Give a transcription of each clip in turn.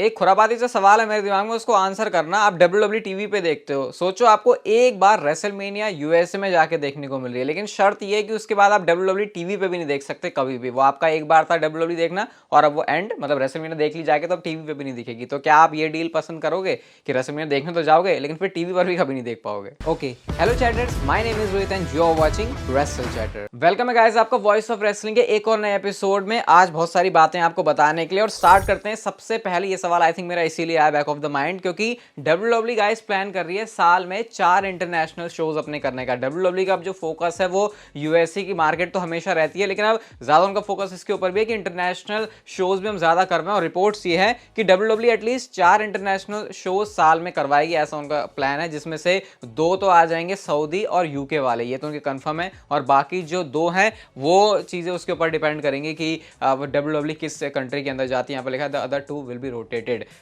एक खुरापाती सा सवाल है मेरे दिमाग में, उसको आंसर करना। आप WWE टीवी पे देखते हो, सोचो आपको एक बार रेसलमेनिया यूएसए में जाके देखने को मिल रही है, लेकिन शर्त ये है कि उसके बाद आप WWE टीवी पे भी नहीं देख सकते कभी भी। वो आपका एक बार था WWE देखना और अब वो एंड, मतलब रेसलमेनिया देख ली जाके तो अब टीवी पे भी नहीं दिखेगी। तो क्या आप ये डील पसंद करोगे कि रेसलमेनिया देखने तो जाओगे लेकिन फिर टीवी पर भी कभी नहीं देख पाओगे? Okay, hello chatters, my name is Rohit and you are watching wrestle chatter. Welcome है गाइस आपका वॉइस ऑफ रेसलिंग के एक और नए एपिसोड में। आज बहुत सारी बातें आपको बताने के लिए, और स्टार्ट करते हैं। सबसे पहले ये सवाल आई थिंक मेरा इसीलिए आया बैक ऑफ द माइंड क्योंकि WWE गाइस प्लान कर रही है साल में 4 इंटरनेशनल शोज अपने करने का। WWE का अब जो फोकस है वो यूएसए की मार्केट तो हमेशा रहती है, लेकिन अब ज्यादा उनका फोकस इसके ऊपर भी है कि इंटरनेशनल शोज भी हम ज्यादा कर रहे हैं। और रिपोर्ट्स ये है कि WWE एटलीस्ट 4 इंटरनेशनल शोज साल में करवाएगी, ऐसा उनका प्लान है, जिसमें से 2 तो आ जाएंगे सऊदी और यूके वाले, ये तो उनके कंफर्म है। और बाकी जो 2 हैं वो चीजें उसके ऊपर डिपेंड करेंगी कि WWE किस कंट्री के अंदर जाती है। यहाँ पर लिखा है the other 2 will be rotated.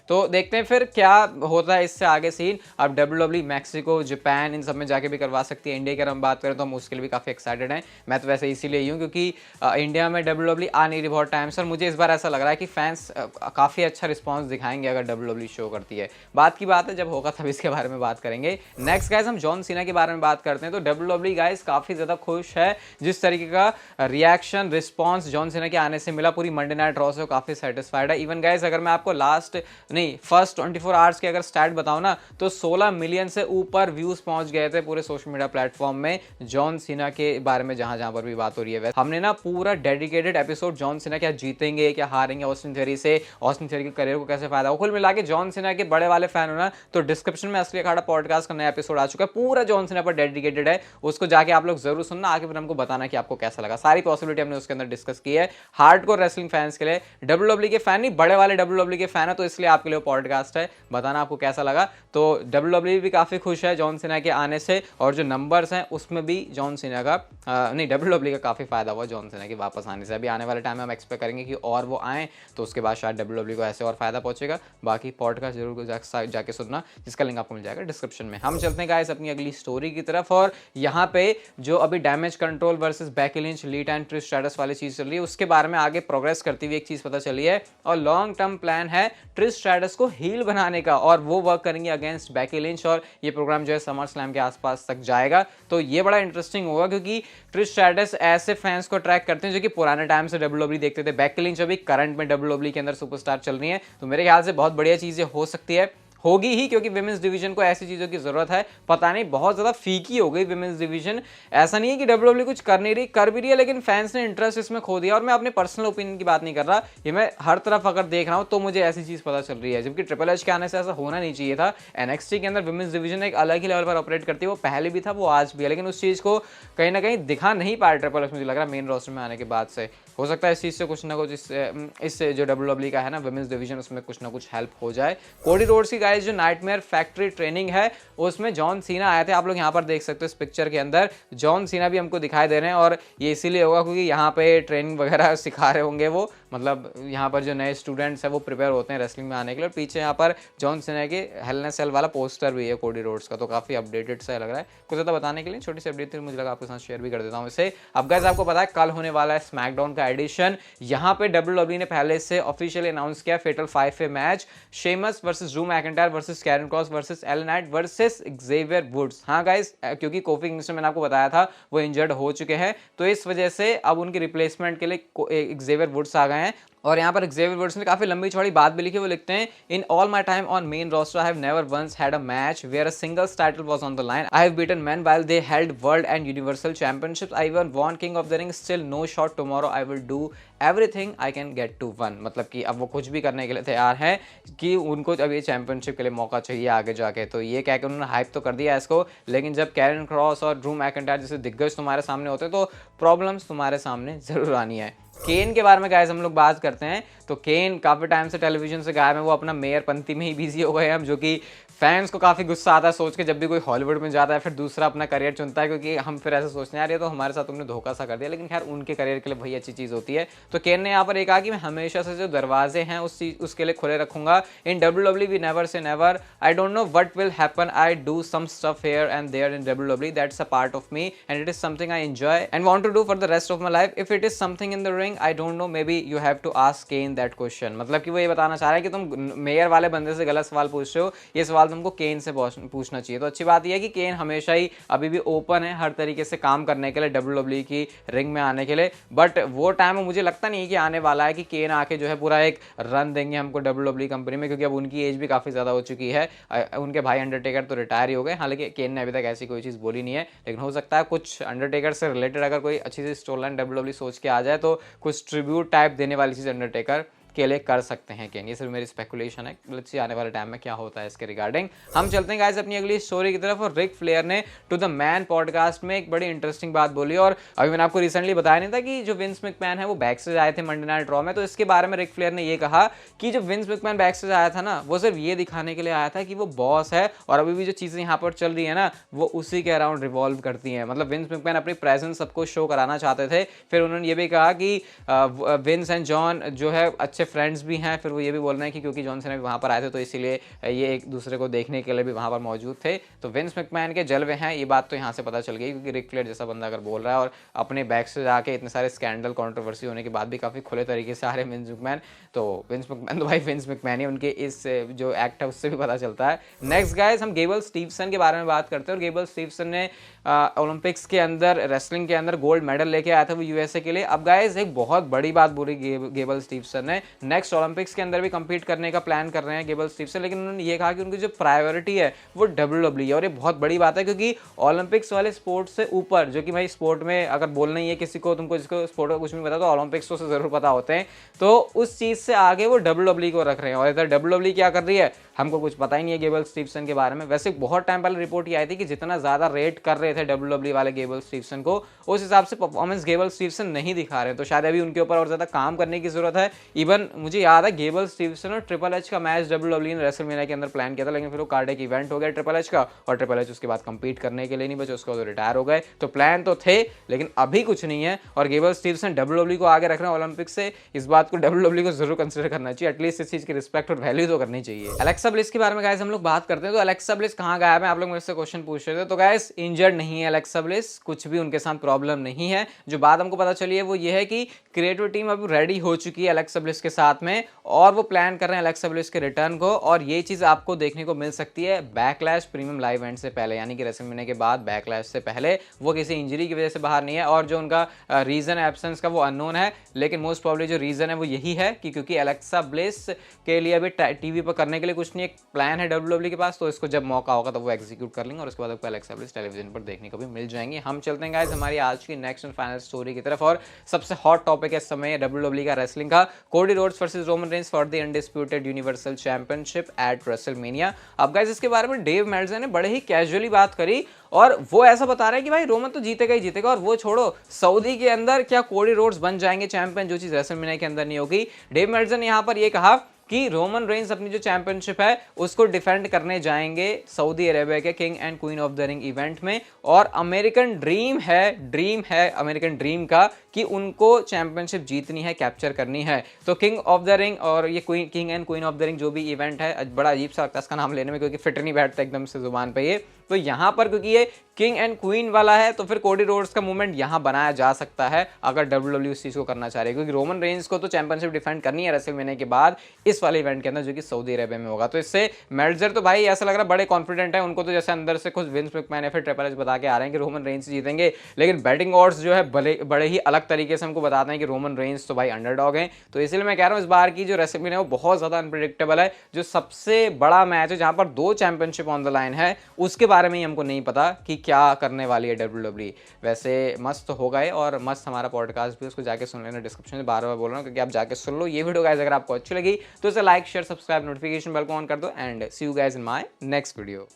तो देखते हैं फिर क्या होता है इससे आगे सीन। अब WWE मैक्सिको, जापान, इन सब में जाके भी करवा सकती है। इंडिया की अगर हम बात करें तो हम उसके लिए भी काफी एक्साइटेड हैं। मैं तो वैसे इसीलिए ही हूँ क्योंकि इंडिया में WWE आ नहीं रही बहुत टाइम से, और मुझे इस बार ऐसा लग रहा है कि फैंस काफी अच्छा रिस्पॉन्स दिखाएंगे अगर WWE शो करती है। बात की बात है, जब होगा तब इसके बारे में बात करेंगे। नेक्स्ट गाइस हम जॉन सीना के बारे में बात करते हैं। तो WWE गाइस काफी ज्यादा खुश है जिस तरीके का रिएक्शन रिस्पॉन्स जॉन सीना के आने से मिला। पूरी मंडे नाइट रॉ से काफी सेटिस्फाइड है। इवन गाइस अगर मैं आपको फर्स्ट 24 आवर्स के अगर स्टैट बताऊं ना, तो 16 मिलियन से ऊपर व्यूज पहुंच गए थे पूरे सोशल मीडिया प्लेटफॉर्म में जॉन सीना के बारे में, जहां पर भी बात हो रही है। हमने ना पूरा डेडिकेटेड एपिसोड जॉन सीना क्या जीतेंगे क्या हारेंगे ऑस्टिन थियरी से, ऑस्टिन थियरी के करियर को कैसे फायदा हो, कुल मिला के जॉन सीना के बड़े वाले फैन हो ना, तो डिस्क्रिप्शन में असली अखाड़ा पॉडकास्ट का नया एपिसोड आ चुका है, पूरा जॉन सीना पर डेडिकेटेड है। उसको जाके आप लोग जरूर सुनना, आके फिर हमको बताना कि आपको कैसा लगा। सारी पॉसिबिलिटी हमने उसके अंदर डिस्कस की है हार्डकोर रेसलिंग फैंस के लिए। WWE के फैन नहीं, बड़े वाले WWE के फैन है, तो इसलिए आपके लिए पॉडकास्ट है। बताना आपको कैसा लगा। तो WWE भी काफी खुश है जॉन सीना के आने से, और जो नंबर्स हैं उसमें भी जॉन सीना का WWE का काफी फायदा हुआ जॉन सीना के वापस आने से। अभी आने वाले टाइम में हम एक्सपेक्ट करेंगे कि और वो आए, तो उसके बाद शायद WWE को ऐसे और फायदा पहुंचेगा। बाकी पॉडकास्ट जरूर जाके सुनना, जिसका लिंक आपको मिल जाएगा डिस्क्रिप्शन में। हम चलते हैं गाइस अपनी अगली स्टोरी की तरफ, और यहाँ पे जो अभी damage control versus Becky Lynch, लीटा and Trish stratus वाली चीज चल रही है, उसके बारे में आगे प्रोग्रेस करती हुई एक चीज पता चली है। और लॉन्ग टर्म प्लान है ट्रिश स्ट्रैटस को हील बनाने का, और वो वर्क करेंगे अगेंस्ट बेकी लिंच, और ये प्रोग्राम जो है समर स्लैम के आसपास तक जाएगा। तो ये बड़ा इंटरेस्टिंग होगा क्योंकि ट्रिश स्ट्रैटस ऐसे फैंस को अट्रैक्ट करते हैं जो कि पुराने टाइम से WWE देखते थे। बेकी लिंच अभी करंट में WWE के अंदर सुपरस्टार चल रही है, तो मेरे ख्याल से बहुत बढ़िया चीजें हो सकती है, होगी ही, क्योंकि विमेंस डिवीजन को ऐसी चीजों की जरूरत है। पता नहीं बहुत ज्यादा फीकी हो गई विमेंस डिवीजन। ऐसा नहीं है कि WWE कुछ कर नहीं रही, कर भी रही है, लेकिन फैंस ने इंटरेस्ट इसमें खो दिया। और मैं अपने पर्सनल ओपिनियन की बात नहीं कर रहा, ये मैं हर तरफ अगर देख रहा हूं तो मुझे ऐसी चीज पता चल रही है, जबकि ट्रिपल एच के आने से ऐसा होना नहीं चाहिए था। NXT के अंदर विमेंस डिवीजन एक अलग ही लेवल पर ऑपरेट करती है, वो पहले भी था, वो आज भी है, लेकिन उस चीज को कहीं ना कहीं दिखा नहीं पाया ट्रिपल एच, मुझे लग रहा है मेन रोस्टर में आने के बाद से। हो सकता है इस चीज से कुछ ना कुछ इससे जो WWE का है ना विमेंस डिवीजन, उसमें कुछ ना कुछ हेल्प हो जाए। कोडी रोड्स की गाइस जो नाइटमेयर फैक्ट्री ट्रेनिंग है उसमें जॉन सीना आए थे, आप लोग यहाँ पर देख सकते हो इस पिक्चर के अंदर। जॉन सीना भी हमको दिखाई दे रहे हैं, और ये इसीलिए होगा क्योंकि यहाँ पे ट्रेनिंग वगैरह सिखा रहे होंगे वो, मतलब यहाँ पर जो नए स्टूडेंट्स हैं वो प्रिपेयर होते हैं रेसलिंग में आने के लिए। और पीछे यहाँ पर जॉन सीना के हेल इन सेल वाला पोस्टर भी है कोडी रोड्स का, तो काफी अपडेटेड सा लग रहा है। कुछ ज़्यादा बताने के लिए छोटी सी अपडेट थी, मुझे लगा आपके साथ शेयर भी कर देता हूँ इसे। अब गाइस आपको पता है कल होने वाला है स्मैकडाउन का एडिशन। यहाँ पे WWE ने पहले से ऑफिशियली अनाउंस किया fatal 5 match, Sheamus versus Drew McIntyre versus Karrion Kross versus L A Knight versus Xavier Woods. हाँ गाइस, क्योंकि कोफी किंगस्टन मैंने आपको बताया था वो इंजर्ड हो चुके हैं, तो इस वजह से अब उनकी रिप्लेसमेंट के लिए एक्सेवियर वुड्स आ गए हैं। और यहाँ पर एक्सेवियर वुड्स ने काफी लंबी चौड़ी बात भी लिखी। वो लिखते हैं, in all my time on main roster I have never once had a match where a singles title was on the line. I have beaten men while they held world and universal championships. I even won king of the ring. Still no shot tomorrow. I will do everything I can get to win. मतलब कि अब वो कुछ भी करने के लिए तैयार हैं कि उनको अब ये चैंपियनशिप के लिए मौका चाहिए आगे जाके। तो ये कह के उन्होंने हाइप तो कर दिया है इसको, लेकिन जब कैरन क्रॉस और ड्रू मैकिंटायर जैसे दिग्गज तुम्हारे सामने होते हैं तो प्रॉब्लम्स तुम्हारे सामने जरूर आनी है। केन के बारे में गाइस हम लोग बात करते हैं, तो केन काफी टाइम से टेलीविजन से गायब है, वो अपना मेयर पंथी में ही बिजी हो गए हम, जो कि फैंस को काफी गुस्सा आता है सोच के जब भी कोई हॉलीवुड में जाता है फिर दूसरा अपना करियर चुनता है, क्योंकि हम फिर ऐसे सोचते हैं यार ये तो हमारे साथ तुमने धोखा सा कर दिया, लेकिन खैर उनके करियर के लिए वही अच्छी चीज होती है। तो केन ने यहाँ पर एक कहा कि मैं हमेशा से जो दरवाजे हैं उसके लिए खुले रखूंगा। In WWE we never say never, I don't know what will happen, I do some stuff here and there in WWE, that's a part of me and it is something I enjoy and want to do for the rest of my life. If it is something in the ring I don't know, maybe you have to ask Kane that question. मतलब कि वो ये बताना चाह रहे हैं कि तुम मेयर वाले बंदे से गलत सवाल पूछ रहे हो, ये सवाल तुमको केन से पूछना चाहिए। तो अच्छी बात यह है कि केन हमेशा ही अभी भी ओपन है हर तरीके से काम करने के लिए, WWE की रिंग में आने के लिए। बट वो टाइम मुझे लगता नहीं है कि आने वाला है कि केन आके जो है पूरा एक रन देंगे हमको WWE कंपनी में, क्योंकि अब उनकी एज भी काफ़ी ज़्यादा हो चुकी है। उनके भाई अंडरटेकर तो रिटायर ही हो गए, हालांकि केन ने अभी तक ऐसी कोई चीज़ बोली नहीं है, लेकिन हो सकता है कुछ अंडरटेकर से रिलेटेड अगर कोई अच्छी सी स्टोरी लाइन WWE सोच के आ जाए तो कुछ ट्रिब्यूट टाइप देने वाली चीज़ अंडरटेकर के लिए कर सकते हैं केन। ये सिर्फ मेरी स्पेकुलेशन है, लेट्स सी आने वाले टाइम में क्या होता है इसके रिगार्डिंग। हम चलते हैं गाइस अपनी अगली स्टोरी की तरफ। और रिक फ्लेयर ने टू द मैन पॉडकास्ट में एक बड़ी इंटरेस्टिंग बात बोली, और अभी मैंने आपको रिसेंटली बताया नहीं था कि जो विंस मैकमैन है वो बैक स्टेज आए थे मंडे नाइट रॉ में। तो इसके बारे में रिक फ्लेयर ने ये कहा कि जो विंस मैकमैन बैक स्टेज आया था ना, वो सिर्फ ये दिखाने के लिए आया था कि वो बॉस है, और अभी भी जो चीज़ें यहाँ पर चल रही है ना वो उसी के अराउंड रिवॉल्व करती हैं। मतलब विंस मैकमैन अपनी प्रेजेंस सबको शो कराना चाहते थे। फिर उन्होंने ये भी कहा कि विंस एंड जॉन जो है अच्छे फ्रेंड्स भी हैं। फिर वो ये भी बोल रहे हैं कि क्योंकि जॉन सीना भी वहाँ पर आए थे तो इसीलिए ये एक दूसरे को देखने के लिए भी वहाँ पर मौजूद थे। तो विंस मैकमैन के जलवे हैं, ये बात तो यहाँ से पता चल गई, क्योंकि रिक फ्लेयर जैसा बंदा अगर बोल रहा है और अपने बैक से जाके इतने सारे स्कैंडल कंट्रोवर्सी होने के बाद भी काफ़ी खुले तरीके से आ रहे हैं विंस मैकमैन, तो विंस मैकमैन तो भाई विंस मैकमैन ही, उनके इस जो एक्ट है उससे भी पता चलता है। नेक्स्ट गाइस हम गेबल स्टीवसन के बारे में बात करते हैं। और गेबल स्टीवसन ने ओलंपिक्स के अंदर रेसलिंग के अंदर गोल्ड मेडल लेके आया था वो यूएसए के लिए। अब गाइस एक बहुत बड़ी बात बोली गेबल स्टीवसन ने, नेक्स्ट ओलंपिक्स के अंदर भी compete करने का प्लान कर रहे हैं गेबल स्टीवसन, लेकिन उन्होंने ये कहा कि उनकी जो प्रायोरिटी है वो WWE है। और ये बहुत बड़ी बात है, क्योंकि ओलंपिक्स वाले स्पोर्ट से ऊपर, जो कि भाई स्पोर्ट में अगर बोलना ही है किसी को, तुमको जिसको स्पोर्ट का कुछ नहीं पता तो ओलंपिक्स से जरूर पता होते हैं, तो उस चीज़ से आगे वो WWE को रख रहे हैं। और इधर WWE क्या कर रही है हमको कुछ पता ही नहीं है गेबल स्टीवसन के बारे में। वैसे बहुत टाइम पहले रिपोर्ट ये आई थी कि जितना ज़्यादा रेट कर रहे थे WWE वाले गेबल स्टीवसन को, उस हिसाब से परफॉर्मेंस गेबल स्टीवसन नहीं दिखा रहे हैं। तो शायद अभी उनके ऊपर और ज़्यादा काम करने की जरूरत है। इवन मुझे याद है गेबल स्टीवसन और ट्रिपल एच का मैच WWE ने रेसलमेनिया के अंदर प्लान किया था, लेकिन फिर वो कार्डियक इवेंट हो गया ट्रिपल एच का, और ट्रिपल एच उसके बाद कंपीट करने के लिए नहीं बचे, उसके बाद रिटायर हो गए। तो प्लान तो थे लेकिन अभी कुछ नहीं है, और गेबल स्टीवसन WWE को आगे रख रहे हैं ओलंपिक से। इस बात को WWE को जरूर कंसिडर करना चाहिए, एटलीस्ट इस चीज़ की रिस्पेक्ट और वैल्यू तो करनी चाहिए। अलेक्सा ब्लिस के बारे में गाइस हम लोग बात करते हैं। तो अलेक्सा ब्लिस कहाँ गायब है, आप लोग मुझसे क्वेश्चन पूछ रहे थे। तो गाइस इंजर्ड नहीं है अलेक्सा ब्लिस, कुछ भी उनके साथ प्रॉब्लम नहीं है। जो बात हमको पता चली है वो ये है कि क्रिएटिव टीम अब रेडी हो चुकी है अलेक्सा ब्लिस के साथ में, और वो प्लान कर रहे हैं अलेक्सा ब्लिस के रिटर्न को। और ये चीज़ आपको देखने को मिल सकती है बैकलैश प्रीमियम लाइव इवेंट से पहले, यानी कि रेसलमेनिया के बाद बैकलैश से पहले। वो किसी इंजरी की वजह से बाहर नहीं है, और जो उनका रीज़न एब्सेंस का वो अननोन है, लेकिन मोस्ट प्रॉब्ली जो रीज़न है वो यही है कि क्योंकि अलेक्सा ब्लिस के लिए अभी टीवी पर करने के लिए कुछ नहीं, एक प्लान है WWE के पास, तो इसको जब मौका होगा तो वो एग्जीक्यूट कर लेंगे, और उसके बाद आपको अलेक्सा ब्लिस टेलीविजन पर देखने को भी मिल जाएंगे। हम चलते हैं गाइस हमारी आज की नेक्स्ट एंड फाइनल स्टोरी की तरफ, और सबसे हॉट टॉपिक है इस समय WWE का, रेसलिंग का। Cody Rhodes versus Roman Reigns for the undisputed universal championship eight WrestleMania. अब गाइस इसके बारे में डेव मेल्जर ने बड़े ही कैजुअली बात करी, और वो ऐसा बता रहा है कि भाई रोमन तो जीतेगा ही जीतेगा, और वो छोड़ो सऊदी के अंदर क्या कोडी रोड्स बन जाएंगे चैंपियन, जो चीज़ रेसलमेनिया के अंदर नहीं होगी। डेव मेल्जर ने यहाँ पर ये कहा कि रोमन रेंस अपनी जो चैंपियनशिप है उसको डिफेंड करने जाएंगे सऊदी अरेबिया के king and queen of the ring event में, और अमेरिकन ड्रीम है अमेरिकन ड्रीम का कि उनको चैंपियनशिप जीतनी है, कैप्चर करनी है। तो किंग ऑफ द रिंग और ये king and queen of the ring जो भी इवेंट है, बड़ा अजीब सा लगता है इसका नाम लेने में, क्योंकि फिट नहीं बैठता एकदम से जुबान पे ये। तो यहाँ पर क्योंकि ये किंग एंड क्वीन वाला है, तो फिर कोडी रोड्स का मूवमेंट यहाँ बनाया जा सकता है अगर WWE उस चीज़ को करना चाह रही है, क्योंकि रोमन रेंस को तो चैंपियनशिप डिफेंड करनी है रेसलमेनिया के बाद इस वाले इवेंट के अंदर, जो कि सऊदी अरेबिया में होगा। तो इससे मेल्जर तो भाई ऐसा लग रहा है बड़े कॉन्फिडेंट है, उनको तो जैसे अंदर से कुछ विंस मैकमैन या फिर ट्रिपल एच बता के आ रहे हैं कि रोमन रेंस जीतेंगे, लेकिन बैटिंग ऑड्स जो है बड़े ही अलग तरीके से हमको बताते हैं कि रोमन रेंस तो भाई अंडरडॉग हैं। तो इसलिए मैं कह रहा हूँ इस बार की जो रेसलमेनिया है वो बहुत ज़्यादा अनप्रेडिक्टेबल है। जो सबसे बड़ा मैच है जहाँ पर 2 चैंपियनशिप ऑन द लाइन है, उसके बारे में ही हमको नहीं पता कि क्या करने वाली है WWE। वैसे मस्त हो गए, और मस्त हमारा पॉडकास्ट भी, उसको जाके सुन लेना, डिस्क्रिप्शन में बार बार बोल रहा हूँ क्योंकि आप जाके सुन लो। ये वीडियो गाइस अगर आपको अच्छी लगी तो इसे like share subscribe notification bell को ऑन कर दो, and see you guys in my next video.